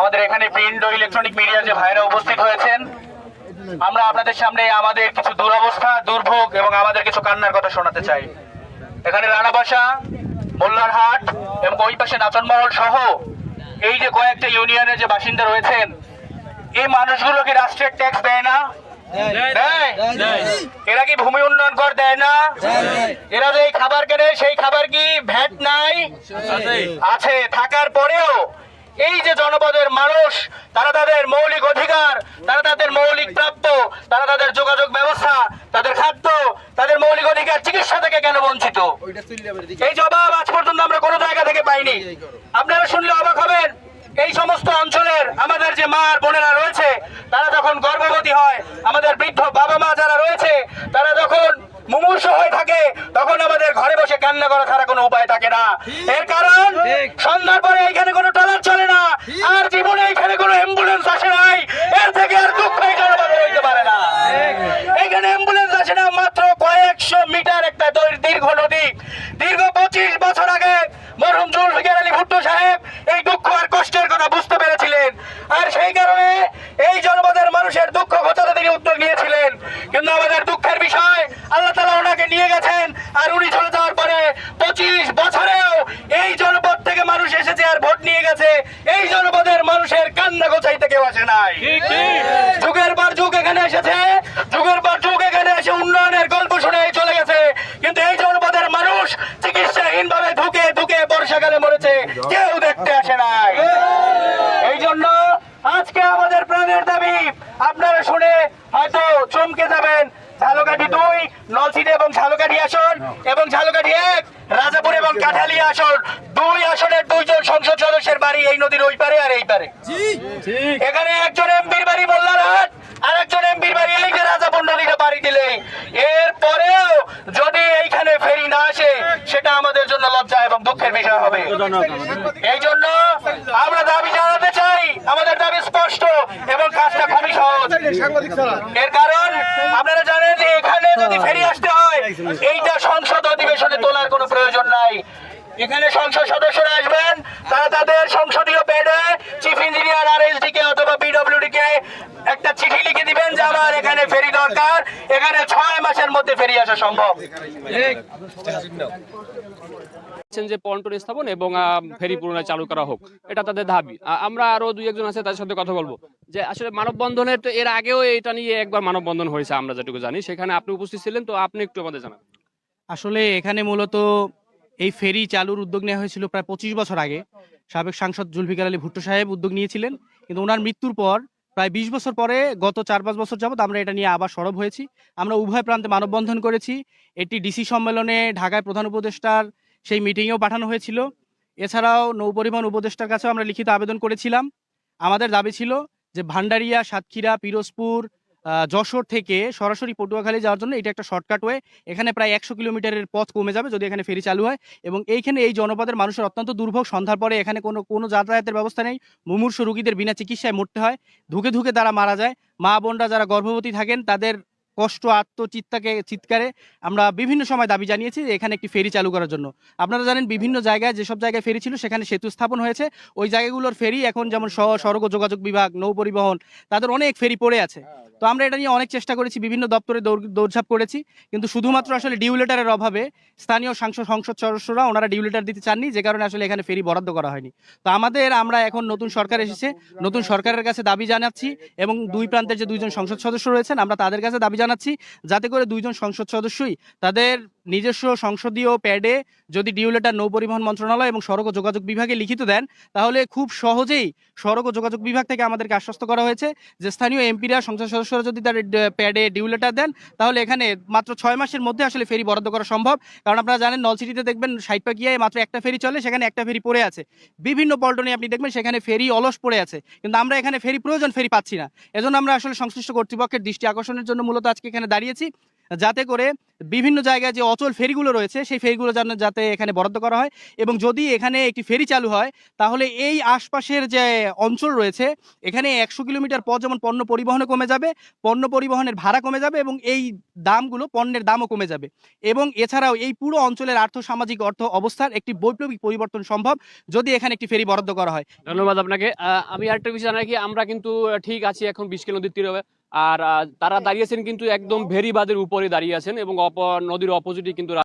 আমাদের এখানে প্রিন্ট ও ইলেকট্রনিক মিডিয়ার যে ভাইরা উপস্থিত হয়েছেন, আমরা আপনাদের সামনে আমাদের কিছু দুরবস্থা, দুর্ভোগ এবং আমাদের কিছু কান্নার কথা শোনাতে চাই। এখানে রানাবাসা, মোল্লারহাট এবং ওই পাশে নাচনমহল সহ এই যে কয়েকটা ইউনিয়নের যে বাসিন্দা রয়েছেন, এই মানুষগুলোকে রাষ্ট্রের ট্যাক্স দেয় না? এরা কি ভূমি উন্নয়ন কর দেয় না? এরা যে খাবার কেনে সেই খাবার কি ভ্যাট নাই? আছে। থাকার পরেও এই যে জনপদের মানুষ, তারা তাদের মৌলিক অধিকার, তারা তাদের মৌলিক প্রাপ্য, তারা তাদের যোগাযোগ ব্যবস্থা, তাদের খাদ্য, তাদের মৌলিক অধিকার, চিকিৎসা থেকে কেন বঞ্চিত? এই জবাব আজ পর্যন্ত আমরা কোনো জায়গা থেকে পাইনি। আপনারা শুনলে অবাক হবেন, এই সমস্ত অঞ্চলের আমাদের যে মা আর বোনেরা রয়েছে, তারা যখন গর্ভবতী হয়, আমাদের বৃদ্ধ বাবা মা যারা রয়েছে, তারা যখন মুমূর্ষু হয়ে থাকে, তখন আমাদের ঘরে বসে কান্না করা ছাড়া কোনো উপায় থাকে না। এর কারণ সন্ধ্যার পরে এখানে কোনো ট্রলার চলে না, আর জীবনে এখানে কোনো অ্যাম্বুলেন্স আসে নাই। এর থেকে আর দুঃখ এই জনপদে হইতে পারে না। এখানে অ্যাম্বুলেন্স আসে না, মাত্র কয়েকশো মিটার একটা দীর্ঘ নদী। দীর্ঘ 25 বছর আগে মরহুম জুলফিকার আলী ভুট্টো সাহেব এই দুঃখ আর কষ্টের কথা বুঝতে পেরেছিলেন, আর সেই কারণে এই জনপদের মানুষের দুঃখ ঘোচাতে তিনি উদ্যোগ নিয়েছিলেন। কিন্তু আমাদের দুঃখের বিষয়, আল্লাহ তাআলা ওনাকে নিয়ে গেছেন, আর উনি চলে যাওয়ার পরে 25 বছরেও এই জনপদ থেকে মানুষ এসেছে আর ভোট নিয়ে গেছে। এই জনপদের মানুষের কান্না গোছাইতে কেউ আসে নাই। যুগের পর যুগ এখানে এসেছে, যুগের পর যুগ এখানে এসে উন্নয়নের গল্প শুনে চলে গেছে, কিন্তু এই জনপদের মানুষ চিকিৎসাহীন ভাবে ধুকে ধুকে বর্ষাকালে মরেছে, কেউ দেখতে আসে নাই। এই জন্য আজকে আমাদের প্রাণের দাবি, আপনারা শুনে হয়তো চমকে যাবেন, ঝালকাঠি 2, নলছিটি এবং ঝালকাঠি আসন এবং ঝালকাঠি 1, রাজাপুর এবং কাঠালিয়া আসন, 2 আসনের 2 জন সংসদ সদস্যের বাড়ি এই নদীর ওই পারে আর এই পারে। এখানে একজন এমপির বাড়ি মোল্লারহাট, আর একজন এমপির বাড়ি এই যে রাজাপুর নদীতে বাড়ি দিলে। এর পরেও যদি এইখানে ফেরি না আসে, সেটা আমাদের জন্য লজ্জা এবং দুঃখের বিষয় হবে। এই জন্য আমরা দাবি জানাতে চাই, আমাদের দাবি স্পষ্ট এবং কাজটা খুবই সহজ। এর কারণ আপনারা জানেন যে এখানে যদি ফেরি আসতে হয়, এইটা সংসদ অধিবেশনে তোলার কোনো প্রয়োজন নাই। এখানে সংসদ সদস্যরা আসবেন, তারা তাদের সংসদীয় প্যাডে চিফ ইঞ্জিনিয়ার RSD কে অথবা PWD কে একটা চিঠি লিখে দিবেন যে আমার এখানে ফেরি দরকার, এখানে 6 মাসের মধ্যে ফেরি আসা সম্ভব। যে পন্টন স্থাপন এবং ফেরি পুনরায় চালু করা হোক, এটা তাদের দাবি। আমরা আরো 2-1 আছে তাদের সাথে কথা বলবো যে আসলে মানববন্ধনের তো এর আগেও এটা নিয়ে একবার মানববন্ধন হয়েছে, আমরা যেটুকু জানি। সেখানে আপনি উপস্থিত ছিলেন, তো আপনি একটু আমাদের জানান। আসলে এখানে মূলত এই ফেরি চালুর উদ্যোগ নেওয়া হয়েছিল প্রায় 25 বছর আগে। সাবেক সাংসদ জুলফিকার আলী ভুট্টো সাহেব উদ্যোগ নিয়েছিলেন, কিন্তু ওনার মৃত্যুর পর প্রায় 20 বছর পরে গত 4-5 বছর যাবত আমরা এটা নিয়ে আবার সরব হয়েছি। আমরা উভয় প্রান্তে মানববন্ধন করেছি। এটি ডিসি সম্মেলনে ঢাকায় প্রধান উপদেষ্টার সেই মিটিংয়েও পাঠানো হয়েছিল। এছাড়াও নৌপরিবহন উপদেষ্টার কাছেও আমরা লিখিত আবেদন করেছিলাম। আমাদের দাবি ছিল যে ভান্ডারিয়া, সাতক্ষীরা, পিরোজপুর, যশোর থেকে সরাসরি পটুয়াখালী যাওয়ার জন্য এটা একটা শর্টকাট ওয়ে। এখানে প্রায় 100 কিলোমিটারের পথ কমে যাবে যদি এখানে ফেরি চালু হয়। এবং এইখানে এই জনপদের মানুষের অত্যন্ত দুর্ভোগ, সন্ধ্যার পরে এখানে কোনো যাতায়াতের ব্যবস্থা নেই। মুমূর্ষু রোগীদের বিনা চিকিৎসায় মরতে হয়, ধুকে ধুকে তারা মারা যায়। মা বোনরা যারা গর্ভবতী থাকেন, তাদের কষ্ট চিৎকারে আমরা বিভিন্ন সময় দাবি জানিয়েছি যে এখানে একটি ফেরি চালু করার জন্য। আপনারা জানেন বিভিন্ন জায়গায় যেসব জায়গায় ফেরি ছিল সেখানে সেতু স্থাপন হয়েছে। ওই জায়গাগুলোর ফেরি এখন যেমন সড়ক ও যোগাযোগ বিভাগ, নৌ পরিবহন, তাদের অনেক ফেরি পড়ে আছে। তো আমরা এটা নিয়ে অনেক চেষ্টা করেছি, বিভিন্ন দপ্তরে দৌড়ঝাঁপ করেছি, কিন্তু শুধুমাত্র আসলে ডিউ লেটারের অভাবে স্থানীয় সংসদ সদস্যরা ওনারা ডিউ লেটার দিতে চাননি, যে কারণে আসলে এখানে ফেরি বরাদ্দ করা হয়নি। তো আমরা এখন নতুন সরকার এসেছে, নতুন সরকারের কাছে দাবি জানাচ্ছি এবং 2 প্রান্তের যে 2 জন সংসদ সদস্য রয়েছেন, আমরা তাদের কাছে দাবি জানাচ্ছি যাতে করে 2 জন সংসদ সদস্যই তাদের নিজস্ব সংসদীয় প্যাডে যদি ডিউ লেটার নৌ পরিবহন মন্ত্রণালয় এবং সড়ক ও যোগাযোগ বিভাগে লিখিত দেন, তাহলে খুব সহজেই সড়ক ও যোগাযোগ বিভাগ থেকে আমাদেরকে আশ্বস্ত করা হয়েছে যে স্থানীয় এমপিরা, সংসদ সদস্যরা যদি তার প্যাডে ডিউ লেটার দেন, তাহলে এখানে মাত্র 6 মাসের মধ্যে আসলে ফেরি বরাদ্দ করা সম্ভব। কারণ আপনারা জানেন নলছিটিতে দেখবেন 60 পাকিয়ায় মাত্র একটা ফেরি চলে, সেখানে একটা ফেরি পড়ে আছে। বিভিন্ন পল্টনে আপনি দেখবেন সেখানে ফেরি অলস পড়ে আছে, কিন্তু আমরা এখানে ফেরি পাচ্ছি না। এজন্য আমরা আসলে সংশ্লিষ্ট কর্তৃপক্ষের দৃষ্টি আকর্ষণের জন্য মূলত আজকে এখানে দাঁড়িয়েছি। যাতে করে বিভিন্ন জায়গায় যে অচল ফেরিগুলো রয়েছে সেই ফেরিগুলো যাতে এখানে বরাদ্দ করা হয়, এবং যদি এখানে একটি ফেরি চালু হয় তাহলে এই আশপাশের যে অঞ্চল রয়েছে এখানে 100 কিলোমিটার পর যেমন পণ্য পরিবহনে কমে যাবে, পণ্য পরিবহনের ভাড়া কমে যাবে এবং এই দামগুলো পণ্যের দামও কমে যাবে, এবং এছাড়াও এই পুরো অঞ্চলের আর্থসামাজিক অর্থ অবস্থার একটি বৈপ্লবিক পরিবর্তন সম্ভব যদি এখানে একটি ফেরি বরাদ্দ করা হয়। ধন্যবাদ আপনাকে। আমি আরেকটা বিষয় জানাই কি, আমরা কিন্তু ঠিক আছি এখন বিশকেল নদীর তীরে, আর তারা দাঁড়িয়েছেন কিন্তু একদম ভেরি বাঁধের উপরে দাঁড়িয়ে আছেন এবং নদীর অপোজিটে কিন্তু